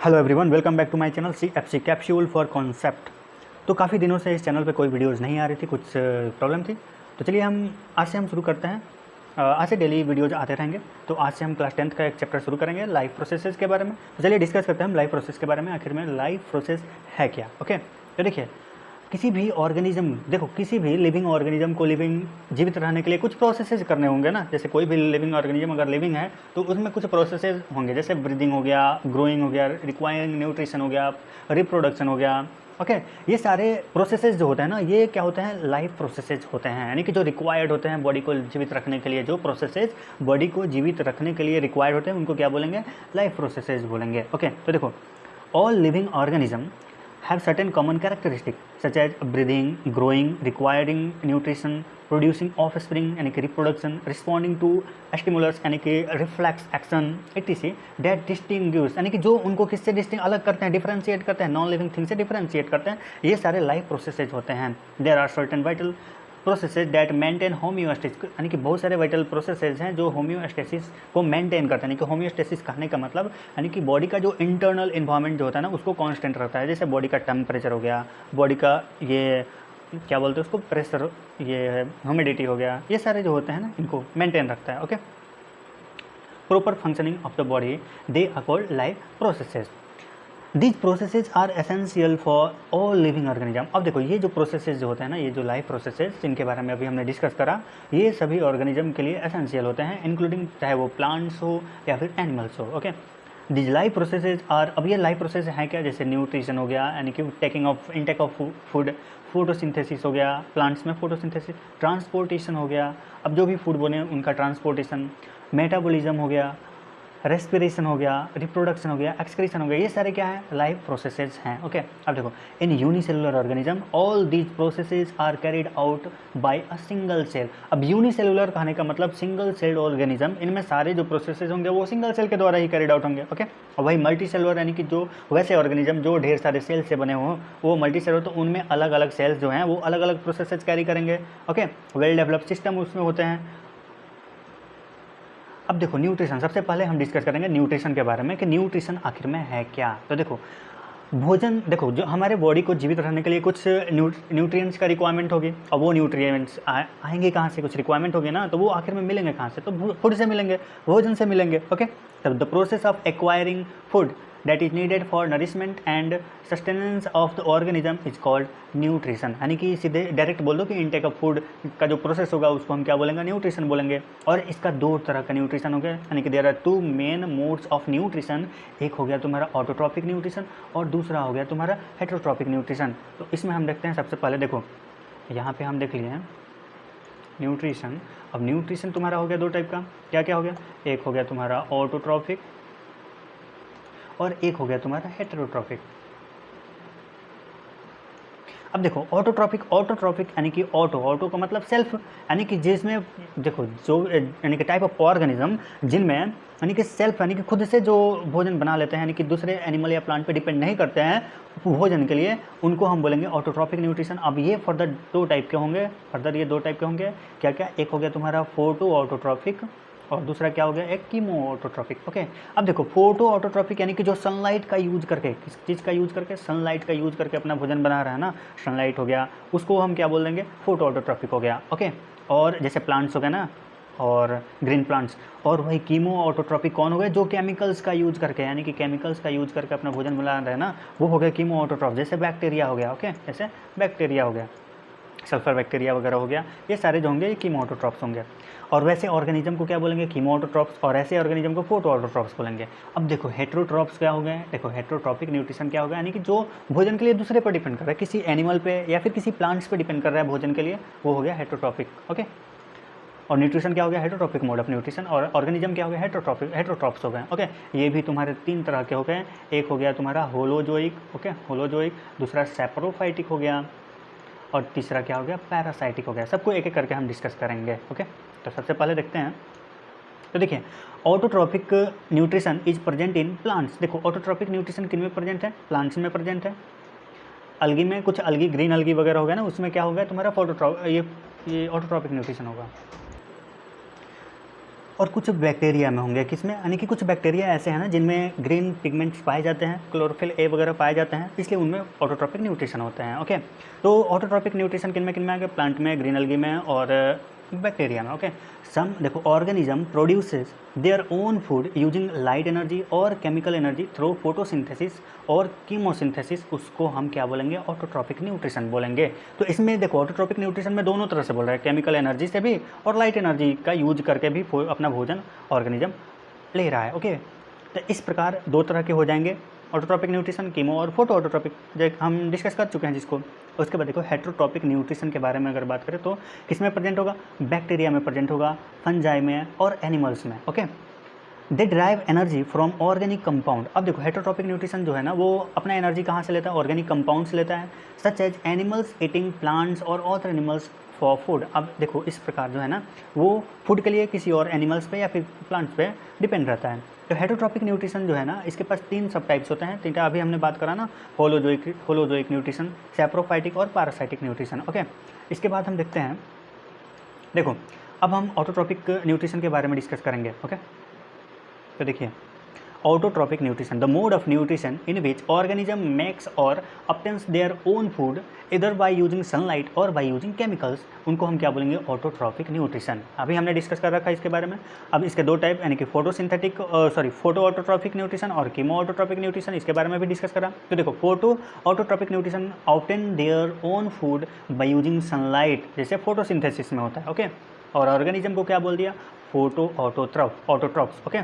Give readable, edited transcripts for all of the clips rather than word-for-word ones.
Hello everyone, welcome back to my channel CFC capsule for concept. तो काफ़ी दिनों से इस चैनल पे कोई वीडियोस नहीं आ रही थी, कुछ प्रॉब्लम थी। तो चलिए आज से हम शुरू करते हैं। आज से डेली वीडियोज आते रहेंगे। तो आज से हम क्लास 10th का एक चैप्टर शुरू करेंगे लाइफ प्रोसेसेस के बारे में। तो चलिए डिस्कस करते हैं हम लाइफ प्रोसेस के बारे में, आखिर में लाइफ प्रोसेस है क्या। ओके, तो देखिए किसी भी ऑर्गेनिज्म, देखो किसी भी लिविंग ऑर्गेनिज्म को जीवित रहने के लिए कुछ प्रोसेसेस करने होंगे ना। जैसे कोई भी लिविंग ऑर्गेनिज्म अगर लिविंग है तो उसमें कुछ प्रोसेसेस होंगे, जैसे ब्रीदिंग हो गया, ग्रोइंग हो गया, रिक्वायरिंग न्यूट्रिशन हो गया, रिप्रोडक्शन हो गया। ओके, ये सारे प्रोसेसेस जो होते हैं ना, ये क्या होते हैं, लाइफ प्रोसेसेस होते हैं। यानी कि जो रिक्वायर्ड होते हैं बॉडी को जीवित रखने के लिए, जो प्रोसेसेस बॉडी को जीवित रखने के लिए रिक्वायर्ड होते हैं उनको क्या बोलेंगे, लाइफ प्रोसेसेस बोलेंगे। ओके, तो देखो all living organism have certain common characteristics such as breathing, growing, requiring nutrition, producing offspring यानी कि reproduction, responding to stimulus यानी कि reflex action etc. that distinguish यानी कि जो उनको किससे अलग करते हैं, डिफरेंशिएट करते हैं, नॉन लिविंग थिंग से डिफरेंशिएट करते हैं, ये सारे लाइफ प्रोसेसेज होते हैं। There are certain vital processes that maintain homeostasis यानी कि बहुत सारे वाइटल प्रोसेसेस हैं जो होम्योस्टेसिस को मेंटेन करते हैं। यानी कि होम्योस्टेसिस कहने का मतलब यानी कि बॉडी का जो इंटरनल इन्वायरमेंट जो होता है ना उसको कांस्टेंट रखता है। जैसे बॉडी का टेम्परेचर हो गया, बॉडी का ये क्या बोलते हैं उसको, प्रेशर, ये ह्यूमिडिटी हो गया, ये सारे जो होते हैं ना इनको मेंटेन रखता है। Okay, proper functioning of the body they are called life processes. These processes are essential for all living organism। अब देखो ये जो प्रोसेसेस जो होते हैं ना, ये जो लाइफ प्रोसेसेस जिनके बारे में अभी हमने डिस्कस करा, ये सभी ऑर्गेनिज्म के लिए एसेंशियल होते हैं, इंक्लूडिंग चाहे वो प्लांट्स हो या फिर एनिमल्स हो। Okay, these life processes are, अब ये लाइफ प्रोसेस हैं क्या, जैसे न्यूट्रिशन हो गया यानी कि इनटेक ऑफ फूड, फोटोसिंथेसिस हो गया, प्लांट्स में फोटोसिंथेसिस, ट्रांसपोर्टेशन हो गया, अब जो भी फूड बने उनका ट्रांसपोर्टेशन, मेटाबॉलिज्म हो गया, रेस्पिरेशन हो गया, रिप्रोडक्शन हो गया, एक्सक्रीशन हो गया, ये सारे क्या है, लाइफ प्रोसेसेस हैं। ओके, अब देखो in unicellular organism all these processes are carried out by a single cell. अब यूनिसेलुलर कहने का मतलब सिंगल सेल्ड ऑर्गेनिज्म, इनमें सारे जो प्रोसेसेस होंगे वो सिंगल सेल के द्वारा ही कैरिड आउट होंगे। ओके, और वही मल्टी सेलुलर यानी कि जो वैसे ऑर्गेनिज्म जो ढेर सारे सेल से बने हों वो मल्टी सेलुलर, तो उनमें अलग अलग सेल्स जो हैं वो अलग अलग प्रोसेसेस कैरी करेंगे। ओके, वेल डेवलप्ड सिस्टम उसमें होते हैं। अब देखो न्यूट्रिशन, सबसे पहले हम डिस्कस करेंगे न्यूट्रिशन के बारे में कि न्यूट्रिशन आखिर में है क्या। तो देखो भोजन, देखो जो हमारे बॉडी को जीवित रहने के लिए कुछ न्यूट्रिएंट्स का रिक्वायरमेंट होगी, और वो न्यूट्रिएंट्स आएंगे कहाँ से, कुछ रिक्वायरमेंट होगी ना, तो वो आखिर में मिलेंगे कहाँ से, तो फूड से मिलेंगे, भोजन से मिलेंगे। ओके, तब the process of acquiring food that is needed for nourishment and sustenance of the organism is called nutrition। यानी कि सीधे डायरेक्ट बोल दो कि इनटेक ऑफ फूड का जो प्रोसेस होगा उसको हम क्या बोलेंगे, न्यूट्रिशन बोलेंगे। और इसका दो तरह का न्यूट्रिशन हो गया, यानी कि there are two main modes of nutrition. एक हो गया तुम्हारा ऑटोट्रॉपिक न्यूट्रिशन और दूसरा हो गया तुम्हारा हेटरोट्रॉपिक न्यूट्रिशन। तो इसमें हम देखते हैं, सबसे पहले देखो यहाँ पे हम देख लिए हैं न्यूट्रिशन। अब न्यूट्रिशन तुम्हारा हो गया दो टाइप का, क्या क्या हो गया, एक हो गया तुम्हारा ऑटोट्रॉपिक और एक हो गया तुम्हारा हेटेरोट्रॉपिक। अब देखो ऑटोट्रॉपिक यानी कि ऑटो का मतलब सेल्फ, यानी कि जिसमें देखो जो यानी कि टाइप ऑफ ऑर्गेनिज्म जिनमें यानी कि सेल्फ यानी कि खुद से जो भोजन बना लेते हैं, यानी कि दूसरे एनिमल या प्लांट पे डिपेंड नहीं करते हैं भोजन के लिए, उनको हम बोलेंगे ऑटोट्रॉपिक न्यूट्रिशन। अब ये फर्दर दो टाइप के होंगे, क्या क्या, एक हो गया तुम्हारा फोटो ऑटोट्रॉपिक और दूसरा क्या हो गया, एक कीमो ऑटोट्रॉपिक। ओके, अब देखो फोटो ऑटोट्रॉपिक यानी कि जो सनलाइट का यूज करके, किस चीज़ का यूज करके, सनलाइट का यूज करके अपना भोजन बना रहा है ना, सनलाइट हो गया, उसको हम क्या बोल देंगे, फोटो ऑटोट्रॉपिक हो गया। ओके, और जैसे प्लांट्स हो गए ना, और ग्रीन प्लांट्स, और वही कीमो ऑटोट्रॉपिक कौन हो गए, जो केमिकल्स का यूज करके, यानी कि केमिकल्स का यूज करके अपना भोजन बना रहे हैं ना, वो हो गया कीमो ऑटोट्रॉप। जैसे बैक्टीरिया हो गया, ओके, जैसे बैक्टीरिया हो गया, सल्फर बैक्टीरिया वगैरह हो गया, ये सारे जो होंगे ये कीमोऑटोट्रॉप्स होंगे। और वैसे ऑर्गेनिज्म को क्या बोलेंगे, कीमोऑटोट्रॉप्स, और ऐसे ऑर्गेनिज्म को फोटोऑटोट्रॉप्स बोलेंगे। अब देखो हेटेरोट्रॉप्स क्या हो गए, देखो हेटेरोट्रॉपिक न्यूट्रिशन क्या होगा, यानी कि जो भोजन के लिए दूसरे पर डिपेंड कर रहा है, किसी एनिमल पे या फिर किसी प्लांट्स पे डिपेंड कर रहा है भोजन के लिए, वो हो गया हेटेरोट्रॉपिक। ओके, और न्यूट्रिशन क्या हो गया, हेटेरोट्रॉपिक मोड ऑफ न्यूट्रिशन, और ऑर्गेनिज्म क्या हो गया, हेटेरोट्रॉप्स हो गए। ओके, ये भी तुम्हारे तीन तरह के हो गए, एक हो गया तुम्हारा होलोजोइक, ओके होलोजोइक, दूसरा सैप्रोफाइटिक हो गया, और तीसरा क्या हो गया, पैरासाइटिक हो गया। सबको एक एक करके हम डिस्कस करेंगे। ओके, तो सबसे पहले देखते हैं, तो देखिए autotrophic nutrition is present in plants. देखो ऑटोट्रॉपिक न्यूट्रिशन किन में प्रेजेंट है, प्लांट्स में प्रेजेंट है। अलगी में कुछ अलगी, ग्रीन अलगी वगैरह हो गया ना, उसमें क्या हो गया तुम्हारा ये ऑटोट्रॉपिक न्यूट्रिशन होगा। और कुछ बैक्टीरिया में होंगे, किसमें, यानी कि कुछ बैक्टीरिया ऐसे हैं ना जिनमें ग्रीन पिगमेंट्स पाए जाते हैं, क्लोरोफिल ए वगैरह पाए जाते हैं, इसलिए उनमें ऑटोट्रॉपिक न्यूट्रिशन होते हैं। ओके, तो ऑटोट्रॉपिक न्यूट्रिशन किन में आ गए, प्लांट में, ग्रीन एल्गी में और बैक्टीरिया में। ओके, सम देखो organism produces their own food using light energy और केमिकल एनर्जी थ्रू फोटोसिंथेसिस और कीमोसिंथेसिस, उसको हम क्या बोलेंगे, ऑटोट्रॉपिक न्यूट्रिशन बोलेंगे। तो इसमें देखो ऑटोट्रॉपिक न्यूट्रिशन में दोनों तरह से बोल रहा है, केमिकल एनर्जी से भी और लाइट एनर्जी का यूज करके भी अपना भोजन ऑर्गेनिज्म ले रहा है। ओके, तो इस प्रकार दो तरह के हो जाएंगे ऑटोट्रॉपिक न्यूट्रिशन, कीमो और फोटो ऑटोट्रॉपिक, जो हम डिस्कस कर चुके हैं जिसको। उसके बाद देखो हेट्रोट्रॉपिक न्यूट्रिशन के बारे में अगर बात करें तो किसमें प्रेजेंट होगा, बैक्टीरिया में प्रेजेंट होगा, फंजाई में और एनिमल्स में। Okay, they drive energy from organic compound. अब देखो हेट्रोट्रॉपिक न्यूट्रिशन जो है ना वो अपना एनर्जी कहाँ से लेता है, ऑर्गेनिक कंपाउंड से लेता है, such as animals eating plants और अदर एनिमल्स फॉर फूड। अब देखो इस प्रकार जो है ना वो फूड के लिए किसी और एनिमल्स पे या फिर प्लांट्स पे डिपेंड रहता है। तो हेट्रोट्रॉपिक न्यूट्रिशन जो है ना इसके पास 3 सब टाइप्स होते हैं, 3टा अभी हमने बात करा ना, होलोजोइक न्यूट्रिशन, सैप्रोफाइटिक और पैरासाइटिक न्यूट्रिशन। ओके, इसके बाद हम देखते हैं, देखो अब हम ऑटोट्रॉपिक न्यूट्रिशन के बारे में डिस्कस करेंगे। ओके, तो देखिए autotrophic nutrition, the mode of nutrition in which organism makes और obtains देयर ओन फूड इधर बाय यूजिंग सनलाइट और बाय यूजिंग केमिकल्स, उनको हम क्या बोलेंगे, ऑटोट्रॉपिक न्यूट्रिशन। अभी हमने डिस्कस कर रखा है इसके बारे में। अब इसके 2 टाइप, यानी कि फोटो ऑटोट्रॉपिक न्यूट्रिशन और कीमो ऑटोट्रॉपिक न्यूट्रिशन, इसके बारे में भी डिस्कस करा। तो देखो photo autotrophic nutrition obtain their own food by using sunlight, जैसे फोटोसिंथेसिस में होता है। ओके, और ऑर्गेनिज्म को क्या बोल दिया, फोटो ऑटोट्रॉप्स। ओके,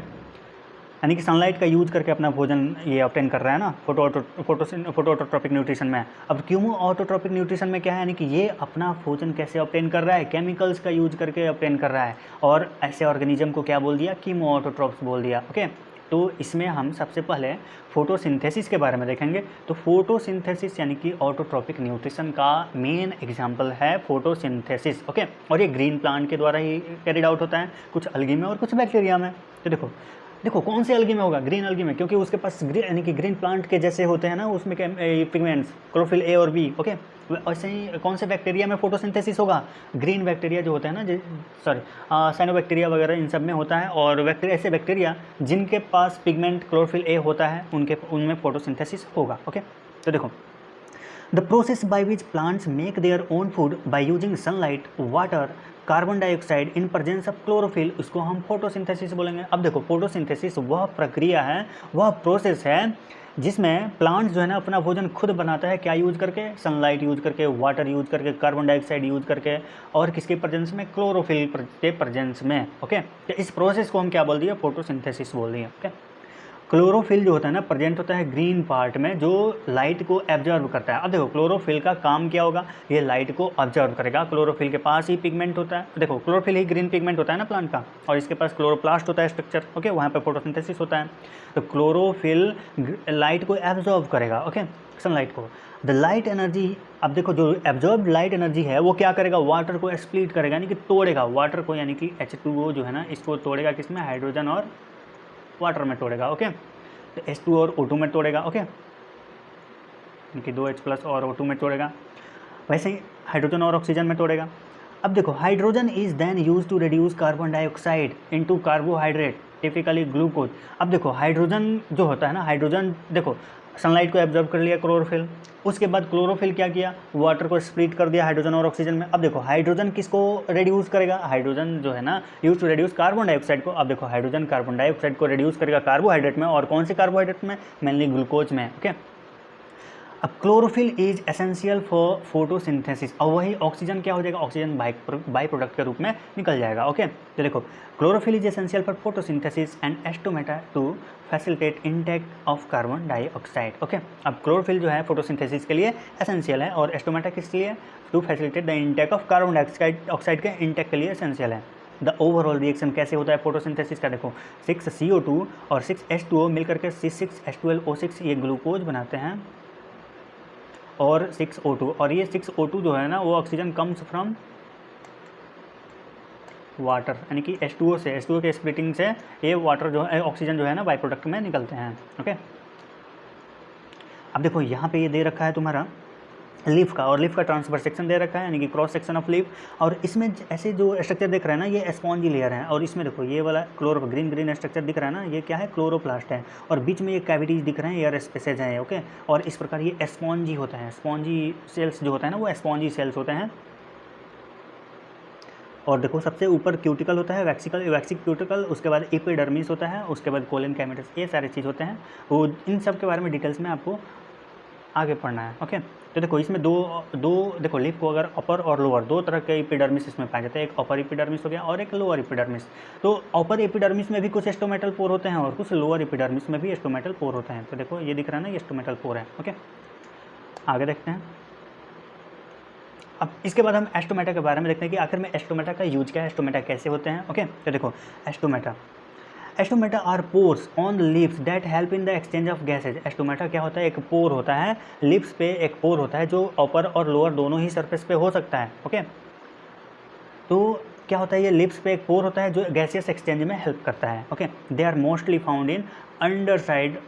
यानी कि सनलाइट का यूज करके अपना भोजन ये ऑब्टेन कर रहा है ना, फोटो ऑटोट्रॉपिक न्यूट्रिशन में। अब कीमो ऑटोट्रॉपिक न्यूट्रिशन में क्या है, यानी कि ये अपना भोजन कैसे ऑब्टेन कर रहा है, केमिकल्स का यूज करके ऑब्टेन कर रहा है, और ऐसे ऑर्गेनिज्म को क्या बोल दिया, कीमो ऑटोट्रॉप्स बोल दिया। ओके, तो इसमें हम सबसे पहले फोटोसिंथेसिस के बारे में देखेंगे। तो फोटोसिंथेसिस यानी कि ऑटोट्रॉपिक न्यूट्रिशन का मेन एग्जांपल है फोटोसिंथेसिस। ओके, और ये ग्रीन प्लांट के द्वारा ही कैरिड आउट होता है, कुछ अलगी में और कुछ बैक्टीरिया में। तो देखो कौन से अलगी में होगा, ग्रीन अलगी में, क्योंकि उसके पास यानी कि ग्रीन प्लांट के जैसे होते हैं ना उसमें पिगमेंट्स, क्लोरोफिल ए और बी। ओके, वैसे ही कौन से बैक्टीरिया में फोटोसिंथेसिस होगा, ग्रीन बैक्टीरिया जो होते हैं ना, साइनोबैक्टीरिया वगैरह इन सब में होता है। और ऐसे बैक्टीरिया जिनके पास पिगमेंट क्लोरोफिल ए होता है उनमें फोटोसिंथेसिस होगा। ओके, तो देखो the process by which plants make their own food by using sunlight, water, carbon dioxide in presence of chlorophyll, उसको हम फोटोसिंथेसिस बोलेंगे। अब देखो फोटोसिंथेसिस वह प्रक्रिया है, वह प्रोसेस है जिसमें प्लांट्स जो है ना अपना भोजन खुद बनाता है, क्या यूज करके, सनलाइट यूज करके, वाटर यूज करके, कार्बन डाइऑक्साइड यूज करके, और किसके प्रेजेंस में, क्लोरोफिल के प्रेजेंस में। ओके, तो इस प्रोसेस को हम क्या बोल दिए, फोटोसिंथेसिस बोल दिए। ओके, क्लोरोफिल जो होता है ना प्रेजेंट होता है ग्रीन पार्ट में, जो लाइट को एब्जॉर्ब करता है। अब देखो क्लोरोफिल का काम क्या होगा, ये लाइट को ऑब्जर्व करेगा। क्लोरोफिल के पास ही पिगमेंट होता है, देखो क्लोरोफिल ही ग्रीन पिगमेंट होता है ना प्लांट का, और इसके पास क्लोरोप्लास्ट होता है स्ट्रक्चर। ओके, वहाँ पे फोटोसिंथेसिस होता है। तो क्लोरोफिल लाइट को एब्जॉर्ब करेगा, ओके, सनलाइट को। द लाइट एनर्जी, अब देखो जो एब्जॉर्ब लाइट एनर्जी है वो क्या करेगा, वाटर को स्प्लिट करेगा, यानी कि तोड़ेगा वाटर को, यानी कि H2O जो है ना इसको तोड़ेगा किसमें, हाइड्रोजन और वाटर में तोड़ेगा। ओके, तो H2 और O2 में तोड़ेगा। ओके, यानी 2H+ और O2 में तोड़ेगा। वैसे ही हाइड्रोजन और ऑक्सीजन में तोड़ेगा। अब देखो hydrogen is then use to reduce carbon dioxide into carbohydrate, typically glucose. अब देखो हाइड्रोजन जो होता है ना, हाइड्रोजन देखो सनलाइट को एब्जॉर्ब कर लिया क्लोरोफिल, उसके बाद क्लोरोफिल क्या किया, वाटर को स्प्लिट कर दिया हाइड्रोजन और ऑक्सीजन में। अब देखो हाइड्रोजन किसको रिड्यूस करेगा, हाइड्रोजन जो है ना use to reduce carbon dioxide को। अब देखो हाइड्रोजन कार्बन डाइऑक्साइड को रिड्यूस करेगा कार्बोहाइड्रेट में, और कौन से कार्बोहाइड्रेट में, मेनली ग्लूकोज में। ओके, अब chlorophyll is essential for photosynthesis, और वही ऑक्सीजन क्या हो जाएगा, ऑक्सीजन बाई प्रोडक्ट के रूप में निकल जाएगा। ओके, तो देखो chlorophyll is essential for photosynthesis and stomata to facilitate intake of carbon dioxide. Okay, अब क्लोरोफिल जो है फोटोसिंथेसिस के लिए एसेंशियल है, और एस्टोमेटा किस लिए, to facilitate the intake of carbon dioxide के इनटेक के लिए एसेंशियल है। द ओवरऑल रिएक्शन कैसे होता है फोटोसिंथेसिस का, देखो 6CO2 और 6H2O मिलकर के C6H12O6 ये ग्लूकोज बनाते हैं, और 6O2, और ये 6O2 जो है ना वो ऑक्सीजन कम्स फ्रॉम वाटर, यानी कि H2O से, H2O के स्प्लिटिंग से ये वाटर जो है, ऑक्सीजन जो है ना बाई प्रोडक्ट में निकलते हैं। ओके, अब देखो यहाँ पे ये दे रखा है तुम्हारा लीफ का, और लीफ का ट्रांसफर सेक्शन दे रखा है यानी कि क्रॉस सेक्शन ऑफ लीफ। और इसमें ऐसे जो स्ट्रक्चर दिख रहा है ना, ये स्पॉन्जी लेयर है। और इसमें देखो ये वाला ग्रीन स्ट्रक्चर दिख रहा है ना, ये क्या है, क्लोरोप्लास्ट है। और बीच में ये कैविटीज दिख रहे हैं, एयर स्पेसेज हैं, ओके। और इस प्रकार ये स्पॉन्जी होता है, स्पॉन्जी सेल्स जो होता है ना, वो स्पॉन्जी सेल्स होते हैं। और देखो सबसे ऊपर क्यूटिकल होता है, वैक्सिक क्यूटिकल, उसके बाद एपिडर्मिस होता है, उसके बाद कोलन कैमेटस, ये सारे चीज़ होते हैं। वो इन सब के बारे में डिटेल्स में आपको आगे पढ़ना है, ओके। तो देखो इसमें दो देखो लीफ को अगर अपर और लोअर दो तरह के एपिडर्मिस इसमें पाए जाते हैं, एक अपर एपिडर्मिस हो गया और एक लोअर एपिडर्मिस। तो अपर एपिडर्मिस में भी कुछ स्टोमेटल पोर होते हैं और कुछ लोअर एपिडर्मिस में भी स्टोमेटल पोर होते हैं। तो देखो ये दिख रहा है ना, ये स्टोमेटल पोर है, ओके। आगे देखते हैं। अब इसके बाद हम एस्टोमेटा के बारे में देखते हैं कि आखिर में एस्टोमेटा का यूज क्या है, एस्टोमेटा कैसे होते हैं, ओके। तो देखो stomata are pores on the lips that help in the exchange of gases. Stomata क्या होता है, एक पोर होता है लिप्स पे, एक पोर होता है जो अपर और लोअर दोनों ही सरफेस पे हो सकता है, ओके। तो क्या होता है, ये लिप्स पे एक पोर होता है जो गैसियस एक्सचेंज में हेल्प करता है, okay. They are mostly found in under side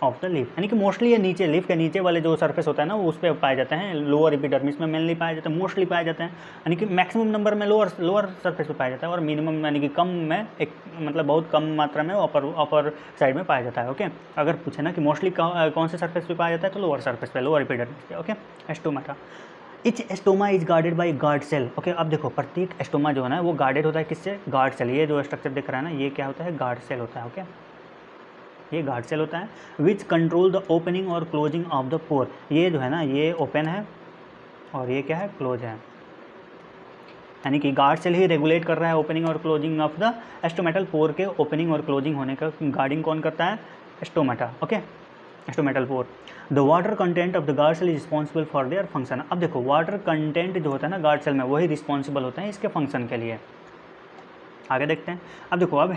of the leaf, यानी कि मोस्टली ये नीचे, लीफ के नीचे वाले जो सरफेस होता है ना, वो उस पर पाए जाते हैं। लोअर एपिडर्मिस में मेनली पाए जाते हैं, मोस्टली पाए जाते हैं, यानी कि मैक्सिमम नंबर में लोअर सरफेस पे पाया जाता है, और मिनिमम यानी कि कम में एक मतलब बहुत कम मात्रा में अपर साइड में पाया जाता है, ओके। अगर पूछे ना कि मोस्टली कौन से सरफेस पे पाया जाता है, तो लोअर सरफेस पे, लोअर एपिडर्मिस पे, okay. Stomata, each stoma is guarded by guard cell, okay. अब देखो प्रत्येक एस्टोमा जो है ना, वो गार्डेड होता है किससे, गार्ड सेल। ये जो स्ट्रक्चर दिख रहा है ना, ये क्या होता है, गार्ड सेल होता है, ओके। ये गार्ड सेल होता है विच कंट्रोल द ओपनिंग और क्लोजिंग ऑफ द पोर। ये जो है ना, ये ओपन है और ये क्या है, क्लोज है, यानी कि गार्ड सेल ही रेगुलेट कर रहा है ओपनिंग और क्लोजिंग ऑफ द एस्टोमेटल पोर के ओपनिंग और क्लोजिंग होने का गार्डिंग कौन करता है, stomata, okay. Stomatal pore, the water content of the guard cell is responsible for their function. अब देखो वाटर कंटेंट जो होता है ना गार्ड सेल में, वही रिस्पॉन्सिबल होता है इसके फंक्शन के लिए। आगे देखते हैं। अब देखो अब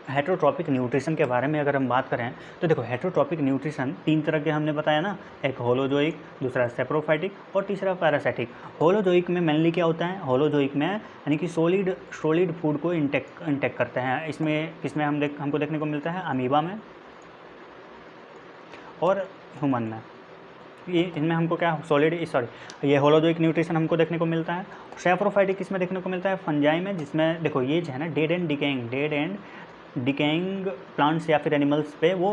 हेट्रोट्रॉपिक न्यूट्रिशन के बारे में अगर हम बात करें, तो देखो हेट्रोट्रॉपिक न्यूट्रिशन तीन तरह के हमने बताया ना, एक होलोजोइक, दूसरा सेप्रोफाइटिक और तीसरा पैरासाइटिक। होलोजोइक में मेनली क्या होता है, होलोजोइक में यानी कि सॉलिड फूड को इंटेक करते हैं। इसमें हमको देखने को मिलता है अमीबा में और ह्यूमन में। ये इनमें हमको क्या ये होलोजोइक न्यूट्रिशन हमको देखने को मिलता है। सेप्रोफाइटिक इसमें देखने को मिलता है फंजाई में, जिसमें देखो ये जो है ना डेड एंड डिकेइंग प्लांट्स या फिर एनिमल्स पे वो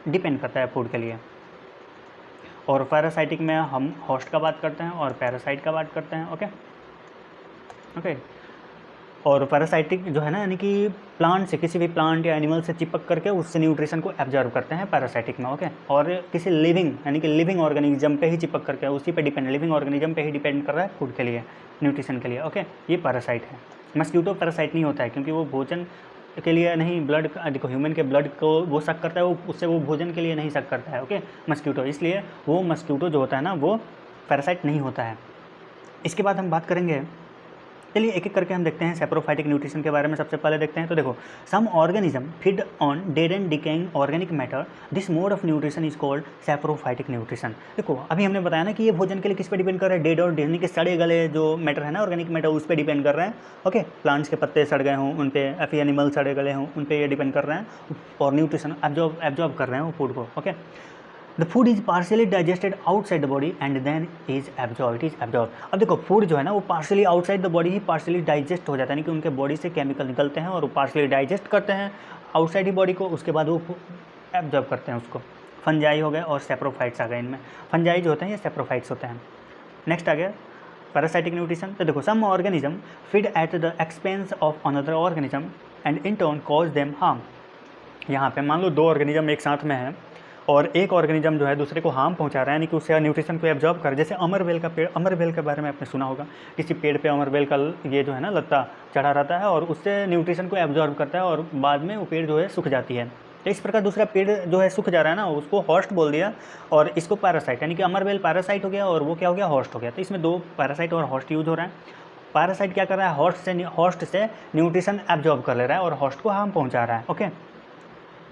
डिपेंड करता है फूड के लिए। और पैरासाइटिक में हम होस्ट का बात करते हैं और पैरासाइट का बात करते हैं, ओके। और पैरासाइटिक जो है ना, यानी कि प्लांट से, किसी भी प्लांट या एनिमल से चिपक करके उससे न्यूट्रिशन को एब्जॉर्व करते हैं पैरासाइटिक में, ओके। और किसी यानी कि लिविंग ऑर्गेनिज्म पे ही चिपक करके, उसी पे डिपेंड, लिविंग ऑर्गेनिज्म पे ही डिपेंड कर रहा है फूड के लिए, न्यूट्रिशन के लिए, ओके। ये पैरासाइट है। मस्क्यूटो पैरासाइट नहीं होता है, क्योंकि वो भोजन के लिए नहीं, ब्लड, देखो ह्यूमन के ब्लड को वो सक करता है, उससे वो भोजन के लिए नहीं सक करता है, ओके, मस्क्यूटो। इसलिए वो मस्क्यूटो जो होता है ना, वो पैरासाइट नहीं होता है। इसके बाद हम बात करेंगे, चलिए एक एक करके हम देखते हैं सेप्रोफाइटिक न्यूट्रिशन के बारे में। सबसे पहले देखते हैं, तो देखो some organism feed on dead and decaying organic matter, this mode of nutrition is called saprophytic nutrition. देखो अभी हमने बताया ना कि ये भोजन के लिए किस पे डिपेंड कर रहा है, डेड और यानी कि सड़े गले जो मैटर है ना, ऑर्गेनिक मैटर, उस पर डिपेंड कर रहा है, ओके। प्लांट्स के पत्ते सड़ गए हों उन पर, या फिर एनिमल सड़े गले हों उन पर ये डिपेंड कर रहे हैं, और न्यूट्रिशन एब्जॉर्ब कर रहे हैं वो फूड को, okay. The food is partially digested outside the body and then is absorb. अब देखो फूड जो है ना, वो पार्शियली आउटसाइड द बॉडी ही पार्शियली डाइजेस्ट हो जाता है, यानी कि उनके बॉडी से केमिकल निकलते हैं और वो पार्शियली डाइजेस्ट करते हैं आउटसाइड ही बॉडी को, उसके बाद वो एब्जॉर्ब करते हैं उसको। फंजाई हो गए और सेप्रोफाइट्स आ गए इनमें। फंजाई जो होते हैं ये सेप्रोफाइट्स होते हैं। नेक्स्ट आ गया पैरासाइटिक न्यूट्रिशन। तो देखो some organism feed at the expense of another organism and in turn cause them harm. यहाँ पे मान लो दो ऑर्गेनिज्म एक साथ में है और एक ऑर्गेनिज्म जो है दूसरे को हार्म पहुंचा रहा है, यानी कि उससे न्यूट्रिशन को एब्जॉर्ब कर। जैसे अमरवेल का पेड़, अमरवेल के बारे में आपने सुना होगा, किसी पेड़ पे अमरवेल का ये जो है ना लत्ता चढ़ा रहता है और उससे न्यूट्रिशन को एब्जॉर्ब करता है और बाद में वो पेड़ जो है सूख जाती है। तो इस प्रकार दूसरा पेड़ जो है सूख जा रहा है ना, उसको होस्ट बोल दिया और इसको पैरासाइट, यानी कि अमरवेल पैरासाइट हो गया और वो क्या हो गया, होस्ट हो गया। तो इसमें दो पैरासाइट और होस्ट यूज हो रहा है। पैरासाइट क्या कर रहा है, होस्ट से न्यूट्रिशन एब्जॉर्ब कर ले रहा है और होस्ट को हार्म पहुँचा रहा है, ओके।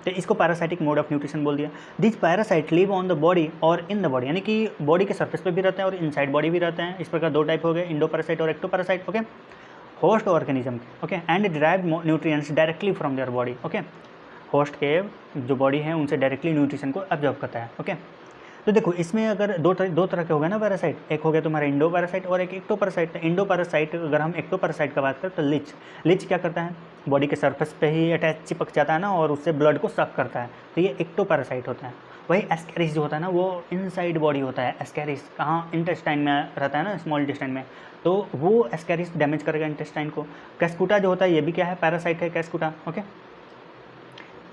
तो इसको पैरासाइटिक मोड ऑफ न्यूट्रिशन बोल दिया। This parasite live on the body और इन द बॉडी, यानी कि बॉडी के सरफेस पे भी रहते हैं और इनसाइड बॉडी भी रहते हैं। इस प्रकार दो टाइप हो गए, इंडो पैरासाइट और ectoparasite, okay. Host organism, okay, and derive nutrients directly from their body, okay. Host के जो बॉडी है उनसे डायरेक्टली न्यूट्रिशन को एब्जॉर्ब करता है, ओके। तो देखो इसमें अगर दो तरह के हो गए ना पैरासाइट, एक हो गया तुम्हारा इंडो पैरासाइट और एक एक्टो पैरासाइट। इंडो पैरासाइट अगर हम एक्टो पैरासाइट का बात करें तो लिच क्या करता है, बॉडी के सरफेस पे ही अटैच चिपक जाता है ना और उससे ब्लड को सक करता है, तो ये एक्टो पैरासाइट होता है। वही एस्कैरिस जो होता है ना वो इनसाइड बॉडी होता है। एस्कैरिस कहाँ, इंटेस्टाइन में रहता है ना, स्मॉल इंटेस्टाइन में, तो वो एस्कैरिस डैमेज करेगा इंटेस्टाइन को। कैस्कुटा जो होता है ये भी क्या है, पैरासाइट है कैस्कुटा। ओके,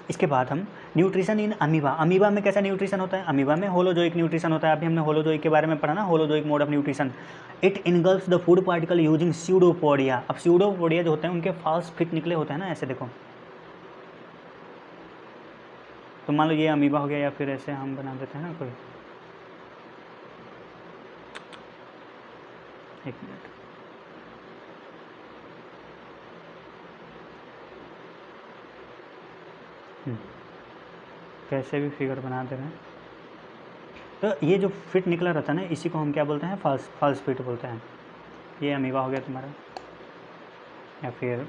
इसके बाद हम न्यूट्रिशन इन अमीबा। अमीबा में कैसा न्यूट्रिशन होता है, अमीबा में होलोजोइक न्यूट्रिशन होता है। अभी हमने होलोजोइक के बारे में पढ़ा ना, holozoic mode of nutrition. It engulfs the food particle using pseudopodia. अब स्यूडोपोडिया जो होते हैं उनके फाल्स फिट निकले होते हैं ना, ऐसे देखो, तो मान लो ये अमीबा हो गया, या फिर ऐसे हम बना देते हैं ना कोई, एक मिनट, कैसे भी फिगर बना दे रहे हैं। तो ये जो फिट निकला रहता है ना, इसी को हम क्या बोलते हैं, फॉल्स फिट बोलते हैं। ये अमीबा हो गया तुम्हारा, या फिर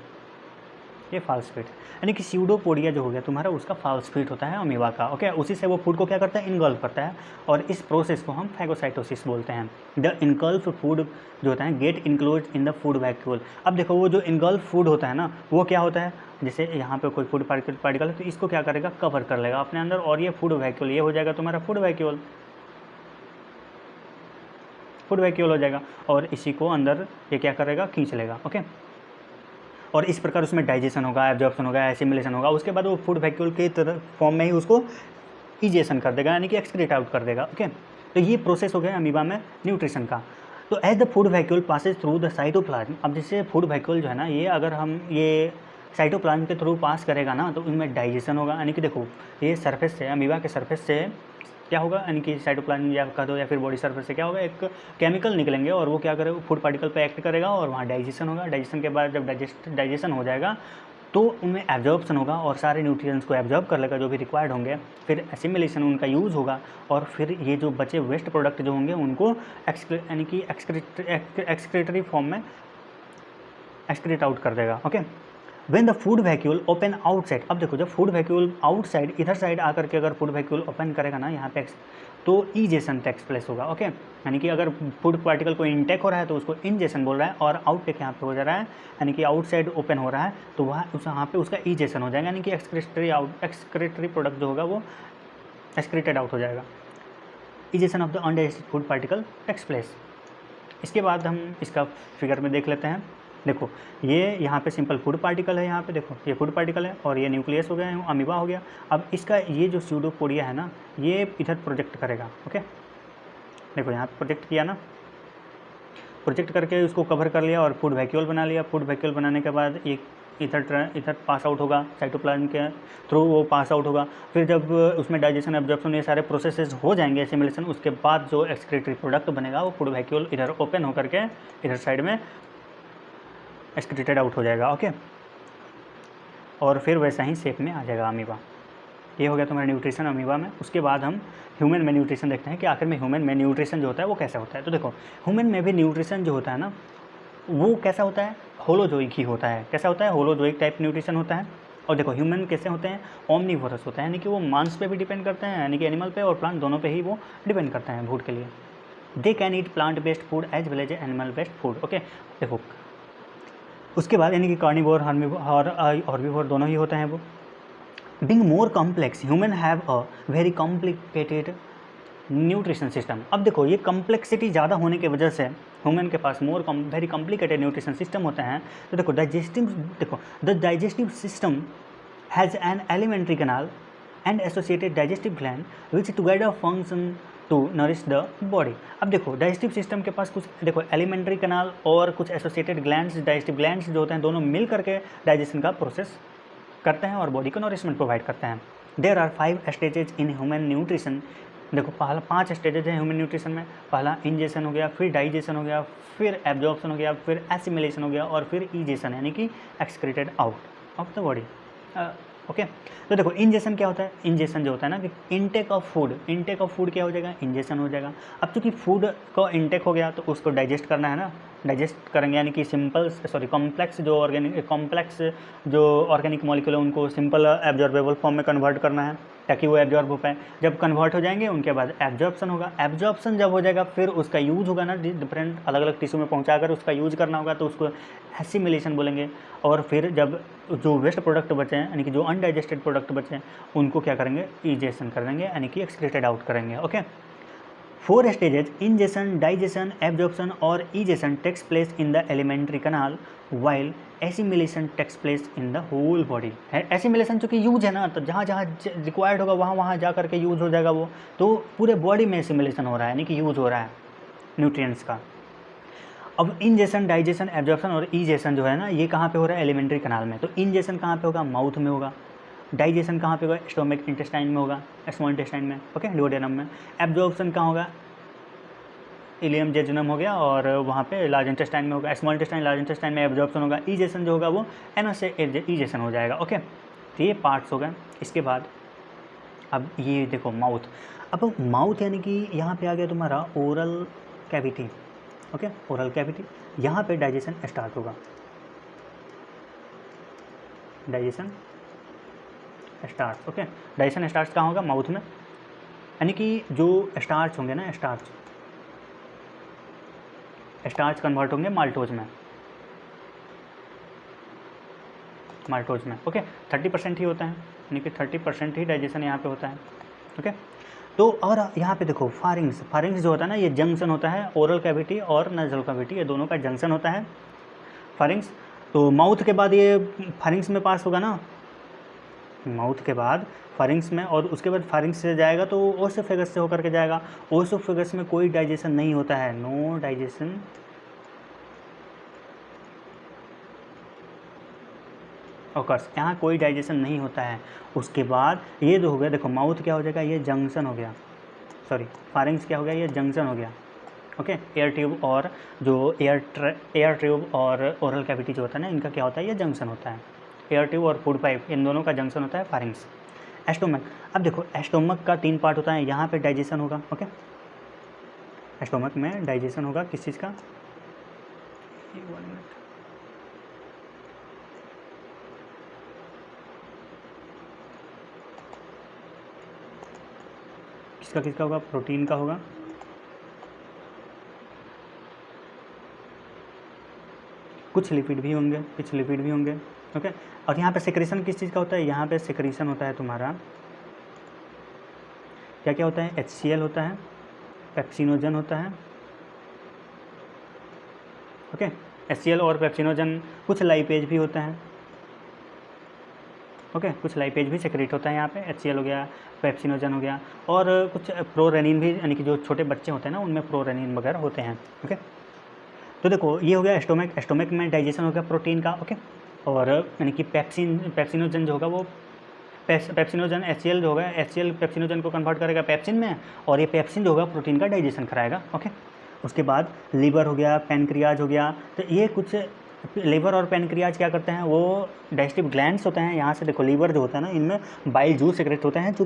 ये फॉल्स फिट, यानी कि स्यूडोपोडिया जो हो गया तुम्हारा उसका फॉल्स फिट होता है अमीबा का। ओके, उसी से वो फूड को क्या करता है, इनगल्फ करता है, और इस प्रोसेस को हम फैगोसाइटोसिस बोलते हैं। द इनगल्फ फूड जो होता है get enclose in the food vacuole. अब देखो वो जो इनगल्फ फूड होता है ना वो क्या होता है, जैसे यहाँ पे कोई फूड पार्टिकल है तो इसको क्या करेगा, कवर कर लेगा अपने अंदर, और ये फूड वैक्यूल, ये हो जाएगा तुम्हारा फूड वैक्यूल हो जाएगा, और इसी को अंदर ये क्या करेगा, खींच लेगा। ओके, और इस प्रकार उसमें डाइजेशन होगा, एब्जॉर्प्शन होगा, एसिमिलेशन होगा, उसके बाद वो फूड वैक्यूल के तरह फॉर्म में ही उसको इजेशन कर देगा, यानी कि एक्सक्रीट आउट कर देगा। ओके, तो ये प्रोसेस हो गया अमीबा में न्यूट्रिशन का। तो as the food vacuole passes through the cytoplasm, अब जैसे फूड वैक्यूल जो है ना, ये अगर हम ये साइटोप्लाज्म के थ्रू पास करेगा ना तो इनमें डाइजेशन होगा, यानी कि देखो ये सरफेस से, अमीबा के सरफेस से क्या होगा, यानी कि साइटोप्लाज्म या कह दो या फिर बॉडी सरफेस से क्या होगा, एक केमिकल निकलेंगे और वो क्या करेगा, फूड पार्टिकल पे एक्ट करेगा और वहाँ डाइजेशन होगा। डाइजेशन के बाद जब डाइजेशन हो जाएगा तो उनमें एब्जॉर्प्शन होगा और सारे न्यूट्रिएंट्स को एब्जॉर्ब कर लेगा जो भी रिक्वायर्ड होंगे, फिर एसिमिलेशन उनका यूज़ होगा, और फिर ये जो बचे वेस्ट प्रोडक्ट जो होंगे उनको यानी कि एक्सक्रीटरी फॉर्म में एक्सक्रीट आउट कर देगा। Okay, when the food vacuole open outside, अब देखो जब फूड वैक्यूल आउटसाइड इधर साइड आकर के अगर फूड वैक्यूल ओपन करेगा ना यहाँ पे, तो इजेशन टेक्स प्लेस होगा। ओके, यानी कि अगर फूड पार्टिकल को इनटेक हो रहा है तो उसको इनजेशन बोल रहा है, और आउटटेक यहाँ पे हो जा रहा है, यानी कि आउटसाइड ओपन हो रहा है तो वहाँ पे उसका इजेशन हो जाएगा, यानी कि एक्सक्रीटरी प्रोडक्ट जो होगा वो एक्सक्रीटेड आउट हो जाएगा। Egestion of the undigested food particle takes place. इसके बाद हम इसका फिगर में देख लेते हैं। देखो ये यहाँ पे सिंपल फूड पार्टिकल है, यहाँ पे देखो ये फूड पार्टिकल है और ये न्यूक्लियस हो गया है, अमीबा हो गया। अब इसका ये जो स्यूडोपोडिया है ना ये इधर प्रोजेक्ट करेगा। ओके, देखो यहाँ पे प्रोजेक्ट किया ना, प्रोजेक्ट करके उसको कवर कर लिया और फूड वैक्यूल बना लिया। फूड वैक्यूल बनाने के बाद एक इधर पास आउट होगा, साइटोप्लाज्म के थ्रू वो पास आउट होगा। फिर जब उसमें डाइजेशन एब्जॉर्प्शन ये सारे प्रोसेसेस हो जाएंगे, एसिमिलेशन, उसके बाद जो एक्सक्रीटरी प्रोडक्ट बनेगा वो फूड वैक्यूल इधर ओपन होकर के इधर साइड में एक्सक्रीटेड आउट हो जाएगा। ओके, और फिर वैसा ही शेप में आ जाएगा अमीबा। ये हो गया तुम्हारा न्यूट्रिशन अमीबा में। उसके बाद हम ह्यूमन में न्यूट्रिशन देखते हैं कि आखिर में ह्यूमन में न्यूट्रिशन जो होता है वो कैसा होता है। तो देखो ह्यूमन में भी न्यूट्रिशन जो होता है ना वो कैसा होता है, होलोजोइक ही होता है। कैसा होता है, होलोजोइक टाइप न्यूट्रिशन होता है। और देखो ह्यूमन कैसे होते हैं, ओमनीवोरस होता है, यानी कि वो मांस पे भी डिपेंड करते हैं, यानी कि एनिमल पे और प्लांट दोनों पे ही वो डिपेंड करते हैं फूड के लिए। They can eat plant based food as well as animal based food. Okay, देखो उसके बाद यानी कि कार्निवोर, हर्बीवोर दोनों ही होते हैं वो। Being more complex human have a very complicated nutrition system. अब देखो ये कॉम्प्लेक्सिटी ज़्यादा होने की वजह से ह्यूमन के पास वेरी कॉम्प्लिकेटेड न्यूट्रिशन सिस्टम होते हैं। तो देखो the digestive system has an alimentary canal and associated digestive gland which together function to nourish the body. अब देखो डाइजेस्टिव सिस्टम के पास कुछ देखो एलिमेंट्री कैनाल और कुछ एसोसिएटेड ग्लैंड्स, डाइजेस्टिव ग्लैंड्स जो होते हैं दोनों मिल करके डाइजेशन का प्रोसेस करते हैं और बॉडी को नरिशमेंट प्रोवाइड करते हैं। There are 5 stages in human nutrition. देखो पहला 5 स्टेजेज हैं ह्यूमन न्यूट्रिशन में। पहला इंजेशन हो गया, फिर डाइजेशन हो गया, फिर एब्जॉर्प्शन हो गया, फिर एसिमिलेशन हो गया और फिर इजेशन यानी कि excreted out of the body. Okay, तो देखो इंजेशन क्या होता है, इंजेशन जो होता है ना कि इनटेक ऑफ फूड क्या हो जाएगा, इंजेशन हो जाएगा। अब चूँकि फूड को इनटेक हो गया तो उसको डाइजेस्ट करना है ना, डाइजेस्ट करेंगे यानी कि कॉम्प्लेक्स जो ऑर्गेनिक मॉलिक्यूल है उनको सिंपल एब्जॉर्बेबल फॉर्म में कन्वर्ट करना है। ताकि वो एब्जॉर्ब हो पाए। जब कन्वर्ट हो जाएंगे उनके बाद एब्जॉर्प्शन होगा। एब्जॉर्प्शन जब हो जाएगा फिर उसका यूज होगा ना, डिफरेंट अलग अलग टिश्यू में पहुँचाकर उसका यूज करना होगा, तो उसको एसिमिलेशन बोलेंगे। और फिर जब जो वेस्ट प्रोडक्ट बचे हैं यानी कि जो अनडाइजेस्टेड प्रोडक्ट बचे हैं उनको क्या करेंगे, इजेशन कर देंगे यानी कि एक्सक्रीटेड आउट करेंगे। Okay, 4 stages ingestion, digestion, absorption और egestion takes place in the alimentary canal while assimilation takes place in the whole body. है एसिमिलेशन चूँकि यूज है ना, तो जहाँ जहाँ रिक्वायर्ड होगा वहाँ वहाँ जा करके यूज हो जाएगा वो, तो पूरे बॉडी में एसिमिलेशन हो रहा है यानी कि यूज हो रहा है न्यूट्रिएंट्स का। अब इंजेशन, डाइजेशन, एब्जॉर्प्शन और इजेशन जो है ना, ये कहाँ पे हो रहा है, एलिमेंट्री कनाल में। तो इंजेशन कहाँ पे होगा, माउथ में होगा। डाइजेशन कहाँ पे होगा, स्टोमक इंटेस्टाइन में होगा, स्मॉल इंटेस्टाइन में, ओके, डुओडेनम में। एब्जॉर्प्शन कहाँ होगा, इलियम जेजुनम हो गया, और वहाँ पे लार्ज इंटेस्टाइन में होगा। स्मॉल इंटेस्टाइन, लार्ज इंटेस्टाइन में एब्जॉर्प्शन होगा। इजेशन जो होगा वो एनस से इजेशन हो जाएगा। ओके, तो ये पार्ट्स हो गए। इसके बाद अब ये देखो माउथ। अब माउथ यानी कि यहाँ पे आ गया तुम्हारा oral cavity. Okay, oral cavity, यहाँ पे डाइजेशन स्टार्ट होगा। Digestion start, okay, digestion start कहाँ होगा, माउथ में। यानी कि जो स्टार्च होंगे ना, स्टार्च कन्वर्ट होंगे माल्टोज में, ओके। 30% ही होता है, यानी कि 30% ही डाइजेशन यहाँ पे होता है। ओके, तो और यहाँ पे देखो फारिंग्स जो होता है ना, ये जंक्शन होता है ओरल कैविटी और नजल कैविटी, ये दोनों का जंक्शन होता है फारिंग्स। तो माउथ के बाद ये फारिंग्स में पास होगा ना, माउथ के बाद फारिंग्स में, और उसके बाद फारिंग्स से जाएगा तो ओसोफेगस से होकर के जाएगा। ओसोफेगस में कोई डाइजेशन नहीं होता है, नो डाइजेशन ऑकर्स, यहाँ कोई डाइजेशन नहीं होता है। उसके बाद ये जो हो गया, देखो माउथ क्या हो जाएगा, ये जंक्शन हो गया, सॉरी फारिंग्स क्या हो गया, ये जंक्शन हो गया। ओके, एयर ट्यूब और जो एयर ट्यूब और ओरल कैविटी जो होता है ना, इनका क्या होता है, ये जंक्शन होता है। एयर ट्यूब और फूड पाइप, इन दोनों का जंक्शन होता है फारिंग्स। एस्टोमक, अब देखो एस्टोमक का 3 पार्ट होता है, यहाँ पे डाइजेशन होगा। ओके, एस्टोमक में डाइजेशन होगा किस चीज़ का, 1 मिनट, किसका होगा, प्रोटीन का होगा। कुछ लिपिड भी होंगे, ओके। और यहाँ पे सेक्रेशन किस चीज़ का होता है, यहाँ पे सेक्रेशन होता है तुम्हारा, क्या क्या होता है, HCl होता है, पेप्सिनोजन होता है। ओके, HCl और पेप्सिनोजन, कुछ लाइपेज भी होता है। ओके, कुछ लाइपेज भी सेक्रेट होता है यहाँ पे, HCl हो गया, पेप्सिनोजन हो गया, और कुछ प्रोरेनिन भी, यानी कि जो छोटे बच्चे होते हैं ना उनमें प्रोरेनिन वगैरह होते हैं। ओके, तो देखो ये हो गया स्टोमक में डाइजेशन हो गया प्रोटीन का। ओके, और यानी कि पेप्सिनोजन जो होगा वो पेप्सिनोजन HCl जो होगा, HCl पेप्सिनोजन को कन्वर्ट करेगा पेप्सिन में, और ये पेप्सिन जो होगा प्रोटीन का डाइजेशन कराएगा। ओके, उसके बाद लीवर हो गया, पैनक्रियाज हो गया। तो ये कुछ लीवर और पैनक्रियाज क्या करते हैं, वो डाइजेस्टिव ग्लैंड्स होते हैं। यहाँ से देखो लीवर जो होता है ना, इनमें बाइल जूस सेक्रेट होते हैं जो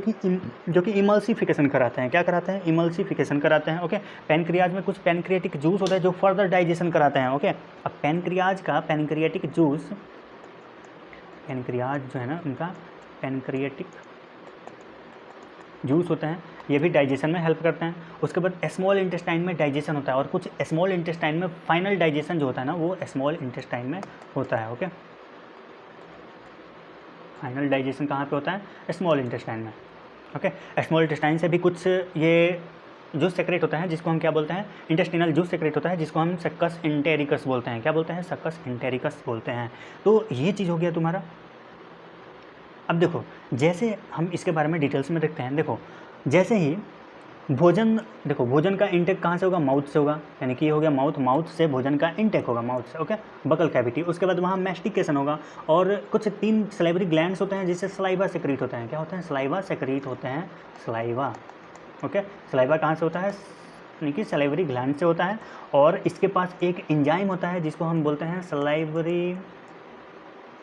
कि इमल्सिफिकेशन कराते हैं। क्या कराते हैं, इमल्सिफिकेशन कराते हैं। ओके, पैनक्रियाज में कुछ पैनक्रियाटिक जूस होता है जो फर्दर डाइजेशन कराते हैं। ओके, अब पैनक्रियाज का पैनक्रियाटिक जूस, पैनक्रियाज जो है ना उनका पैनक्रियाटिक जूस होते हैं, ये भी डाइजेशन में हेल्प करते हैं। उसके बाद स्मॉल इंटेस्टाइन में डाइजेशन होता है, और कुछ स्मॉल इंटेस्टाइन में फाइनल डाइजेशन जो होता है ना वो स्मॉल इंटेस्टाइन में होता है। ओके, फाइनल डाइजेशन कहाँ पे होता है, स्मॉल इंटेस्टाइन में। ओके, स्मॉल इंटेस्टाइन से भी कुछ ये जूस सेक्रेट होता है जिसको हम क्या बोलते हैं, इंटेस्टिनल जूस सेक्रेट होता है जिसको हम सक्कस इंटेरिकस बोलते हैं। क्या बोलते हैं, सक्कस इंटेरिकस बोलते हैं। तो ये चीज़ हो गया तुम्हारा। अब देखो जैसे हम इसके बारे में डिटेल्स में देखते हैं। देखो जैसे ही भोजन का इंटेक कहाँ से होगा, माउथ से होगा, यानी कि ये हो गया माउथ से भोजन का इंटेक होगा, माउथ से। Okay, buccal cavity. उसके बाद वहाँ मैस्टिकेशन होगा, और कुछ 3 सलाइवरी ग्लैंड्स होते हैं जिससे सलाइवा सेक्रेट होते हैं। क्या होते हैं, सलाइवा सेक्रेट होते हैं, सलाइवा। ओके, सलाइवा कहाँ से होता है, यानी कि सलाइवरी ग्लैंड से होता है, और इसके पास एक एंजाइम होता है जिसको हम बोलते हैं सलाइवरी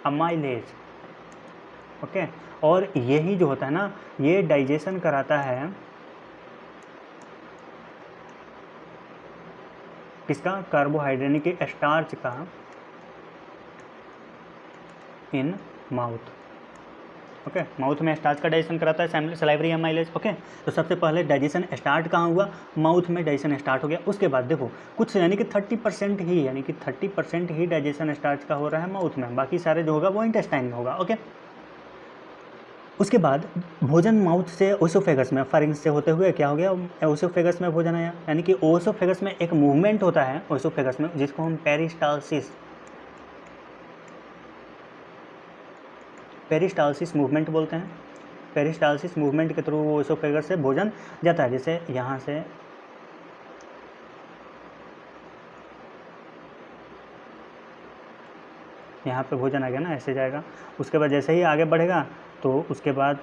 अमाइलेज। ओके, और यही जो होता है ना, ये डाइजेशन कराता है किसका, कार्बोहाइड्रेट के स्टार्च का इन माउथ। ओके, माउथ में स्टार्च का डाइजेशन कराता है सलाइवरी एमाइलेज। ओके, तो सबसे पहले डाइजेशन स्टार्ट कहाँ हुआ, माउथ में डाइजेशन स्टार्ट हो गया। उसके बाद देखो कुछ यानी कि 30% ही डाइजेशन स्टार्च का हो रहा है माउथ में, बाकी सारे जो होगा वो इंटेस्टाइन में होगा। ओके, उसके बाद भोजन माउथ से ओसोफेगस में फारिंग्स से होते हुए क्या हो गया, ओसोफेगस में भोजन आया। यानी कि ओसोफेगस में एक मूवमेंट होता है ओसोफेगस में जिसको हम पेरिस्टालसिस मूवमेंट बोलते हैं। पेरिस्टालसिस मूवमेंट के थ्रू ओसोफेगस से भोजन जाता है। जैसे यहाँ से यहाँ पे भोजन आ गया ना, ऐसे जाएगा। उसके बाद जैसे ही आगे बढ़ेगा तो उसके बाद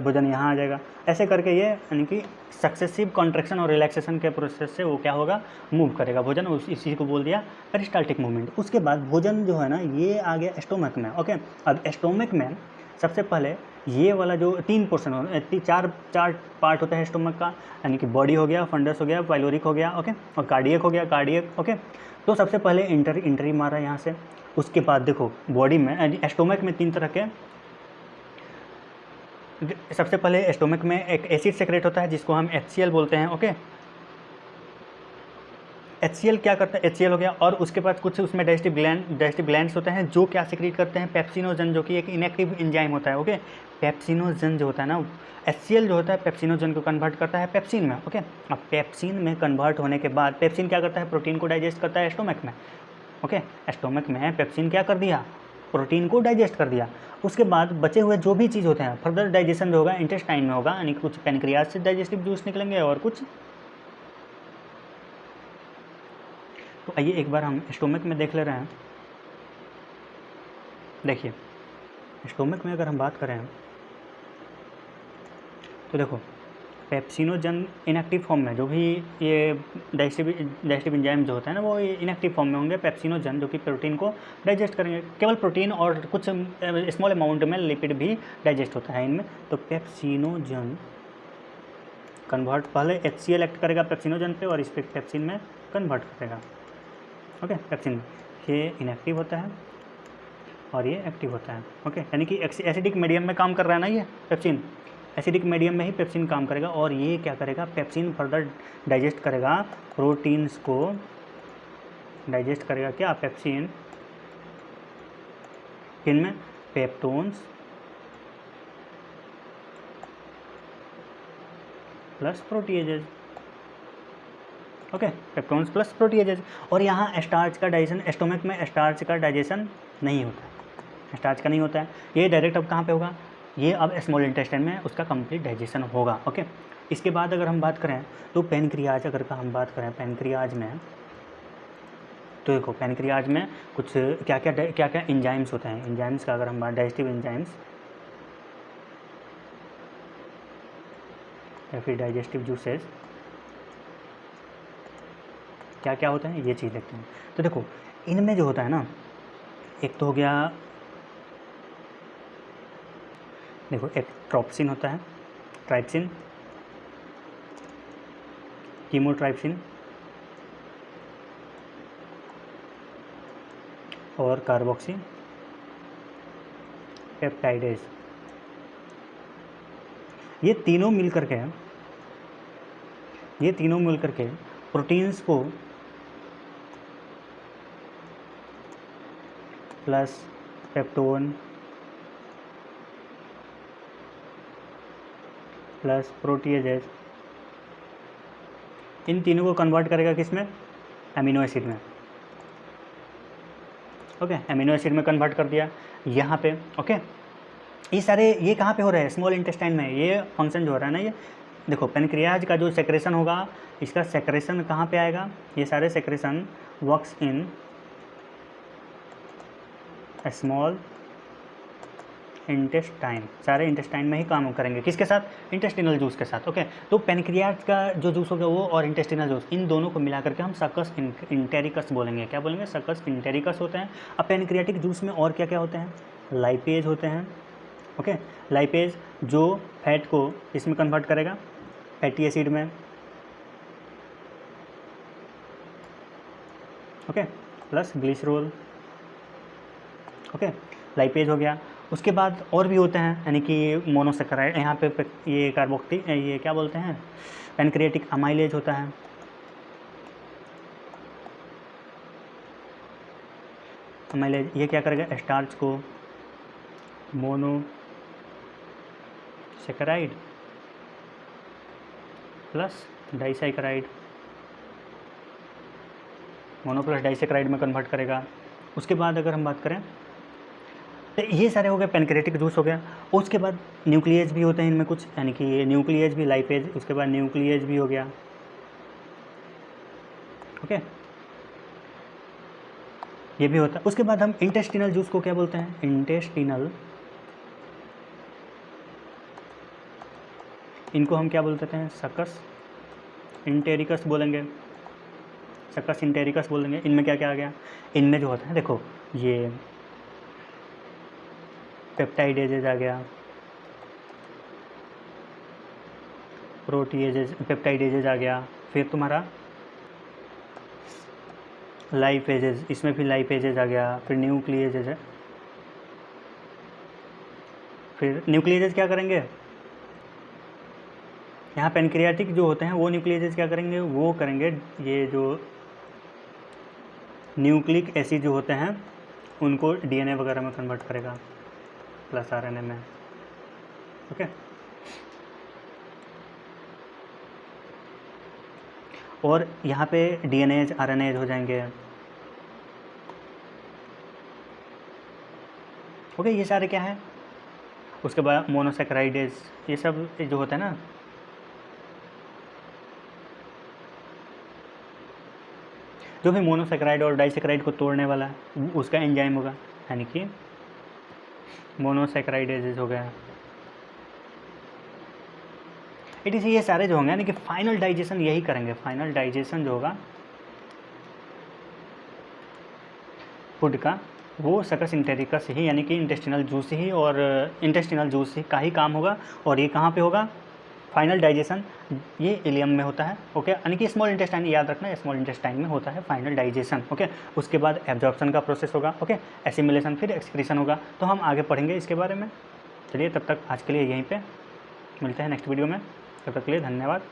भोजन यहाँ आ जाएगा। ऐसे करके ये यानी कि सक्सेसिव कॉन्ट्रैक्शन और रिलैक्सेशन के प्रोसेस से वो क्या होगा, मूव करेगा भोजन। इसी को बोल दिया पेरिस्टाल्टिक मूवमेंट। उसके बाद भोजन जो है ना ये आ गया स्टोमक में। ओके, अब स्टोमक में सबसे पहले ये वाला जो 3 पोर्शन हो, चार पार्ट होता है स्टोमक का, यानी कि बॉडी हो गया, फंडस हो गया, पाइलोरिक हो गया, ओके, और कार्डियक हो गया, कार्डियक। ओके, तो सबसे पहले इंटरी मारा यहाँ से। उसके बाद देखो बॉडी में स्टोमक में 3 तरह के, सबसे पहले स्टोमक में एक एसिड सेक्रेट होता है जिसको हम HCl बोलते हैं। ओके, HCl क्या करता है, HCl हो गया। और उसके बाद कुछ उसमें डाइजेस्टिव ग्लैंड्स होते हैं जो क्या सिक्रीट करते हैं, पेप्सिनोजन, जो कि एक इनएक्टिव एंजाइम होता है। ओके, पेप्सिनोजन जो होता है ना, HCl जो होता है पेप्सिनोजन को कन्वर्ट करता है पेप्सिन में। ओके, अब पेप्सिन में कन्वर्ट होने के बाद पेप्सिन क्या करता है, प्रोटीन को डाइजेस्ट करता है स्टोमक में। ओके, स्टोमक में पेप्सिन क्या कर दिया, प्रोटीन को डाइजेस्ट कर दिया। उसके बाद बचे हुए जो भी चीज़ होते हैं फर्दर डाइजेशन जो होगा इंटेस्टाइन में होगा, यानी कुछ पैनक्रियाज से डाइजेस्टिव जूस निकलेंगे और कुछ। तो आइए एक बार हम स्टोमक में देख ले रहे हैं। देखिए स्टोमक में अगर हम बात करें तो देखो पेप्सिनोजन इनएक्टिव फॉर्म में, जो भी ये डाइजेस्टिव एंजाइम जो होता है ना वो इनएक्टिव फॉर्म में होंगे। पेप्सिनोजन जो कि प्रोटीन को डाइजेस्ट करेंगे, केवल प्रोटीन और कुछ स्मॉल अमाउंट में लिपिड भी डाइजेस्ट होता है इनमें। तो पेप्सिनोजन कन्वर्ट, पहले HCl एक्ट करेगा पेप्सिनोजन पे और इस पे पेप्सिन में कन्वर्ट करेगा। ओके, पेप्सिन में ये इनएक्टिव होता है और ये एक्टिव होता है। ओके, यानी कि एसिडिक मीडियम में काम कर रहा है ना ये पेप्सिन, एसिडिक मीडियम में ही पेप्सिन काम करेगा। और ये क्या करेगा, पेप्सिन फर्दर डाइजेस्ट करेगा प्रोटीन्स को, डाइजेस्ट करेगा क्या, पेप्सिन, इनमें peptones plus proteases. Okay, peptones plus proteases. और यहाँ स्टार्च का डाइजेशन, स्टोमक में स्टार्च का डाइजेशन नहीं होता है, स्टार्च का नहीं होता है। ये डायरेक्ट अब कहाँ पे होगा, ये अब स्मॉल इंटेस्टाइन में उसका कंप्लीट डाइजेशन होगा। ओके, इसके बाद अगर हम बात करें तो पैनक्रियाज, अगर हम बात करें पैनक्रियाज में, तो देखो पैनक्रियाज में कुछ क्या क्या एंजाइम्स होते हैं। एंजाइम्स का अगर हम बात, डाइजेस्टिव एंजाइम्स या फिर डाइजेस्टिव जूसेस क्या क्या होते हैं, ये चीज़ देखते हैं। तो देखो इनमें जो होता है ना, एक तो हो गया, देखो एक ट्रोप्सिन होता है, ट्राइप्सिन, कीमोट्राइप्सिन और कार्बोक्सी पेप्टाइडेज। ये तीनों मिलकर के प्रोटीन्स को प्लस पेप्टोन प्लस प्रोटीएजेज, इन तीनों को कन्वर्ट करेगा किसमें, एमिनो एसिड में। ओके, एमिनो एसिड में कन्वर्ट कर दिया यहाँ पे। ओके, ये सारे ये कहाँ पे हो रहा है, स्मॉल इंटेस्टाइन में। ये फंक्शन जो हो रहा है ना, ये देखो पैनक्रियाज का जो सेक्रेशन होगा, इसका सेक्रेशन कहाँ पे आएगा, ये सारे secretion works in small intestine, सारे इंटेस्टाइन में ही काम करेंगे, किसके साथ, इंटेस्टिनल जूस के साथ। ओके, तो पैनक्रियाज का जो जूस होगा वो और इंटेस्टिनल जूस, इन दोनों को मिला करके हम सकस इंटेरिकस बोलेंगे। क्या बोलेंगे, सकस इंटेरिकस होते हैं। अब पैनक्रियाटिक जूस में और क्या क्या होते हैं, लाइपेज होते हैं। ओके, लाइपेज जो फैट को इसमें कन्वर्ट करेगा, फैटी एसिड में। Okay, plus glycerol, okay, lipase हो गया। उसके बाद और भी होते हैं, यानी कि मोनोसेकेराइड, यहाँ पे ये कार्बोक्सिल, ये क्या बोलते हैं, पैनक्रियाटिक अमाइलेज होता है। अमाइलेज ये क्या करेगा, स्टार्च को monosaccharide plus disaccharide, mono plus disaccharide में कन्वर्ट करेगा। उसके बाद अगर हम बात करें तो ये सारे हो गए, पैनक्रियाटिक जूस हो गया। उसके बाद न्यूक्लियस भी होते हैं इनमें कुछ, यानी कि ये न्यूक्लियस भी, लाइपेज, उसके बाद न्यूक्लियस भी हो गया। ओके, ये भी होता है। उसके बाद हम इंटेस्टिनल जूस को क्या बोलते हैं, इंटेस्टिनल, इनको हम क्या बोलते हैं, सकस इंटेरिकस बोलेंगे, सकस इंटेरिकस बोलेंगे। इनमें क्या क्या आ गया, इनमें जो होता है देखो, ये पेप्टाइडेजेज आ गया, प्रोटीएजेज, पेप्टाइडेजेज आ गया, फिर तुम्हारा लाइपेजेज, इसमें फिर लाइपेजेज आ गया, फिर न्यूक्लियेजेज है। फिर न्यूक्लियेजेज क्या करेंगे, यहाँ पैनक्रियाटिक जो होते हैं वो न्यूक्लियेजेज क्या करेंगे, वो करेंगे ये जो न्यूक्लिक एसिड जो होते हैं उनको डीएनए वगैरह में कन्वर्ट करेगा, प्लस आरएनए में। ओके, और यहाँ पे डीएनएज आरएनएज हो जाएंगे। ओके, ये सारे क्या है। उसके बाद मोनोसेकेराइडेज, ये सब जो होता है ना, जो भी मोनोसेकेराइड और डाइसेकेराइड को तोड़ने वाला है उसका एंजाइम होगा, यानी कि मोनोसेकेराइडेज हो गया। इट इज़, ये सारे जो होंगे यानी कि फाइनल डाइजेशन यही करेंगे। फाइनल डाइजेशन जो होगा फूड का, वो सकस इंटेरिकस ही, यानी कि इंटेस्टिनल जूस ही, और इंटेस्टिनल जूस ही का ही काम होगा। और ये कहाँ पे होगा, फाइनल डाइजेशन ये इलियम में होता है। ओके, यानी कि स्मॉल इंटेस्टाइन, याद रखना स्मॉल इंटेस्टाइन में होता है फाइनल डाइजेशन। ओके, उसके बाद एब्जॉर्प्शन का प्रोसेस होगा। ओके, एसिमिलेशन, फिर एक्सक्रीशन होगा। तो हम आगे पढ़ेंगे इसके बारे में। चलिए, तब तक आज के लिए यहीं पे मिलते हैं नेक्स्ट वीडियो में। तब तक के लिए धन्यवाद।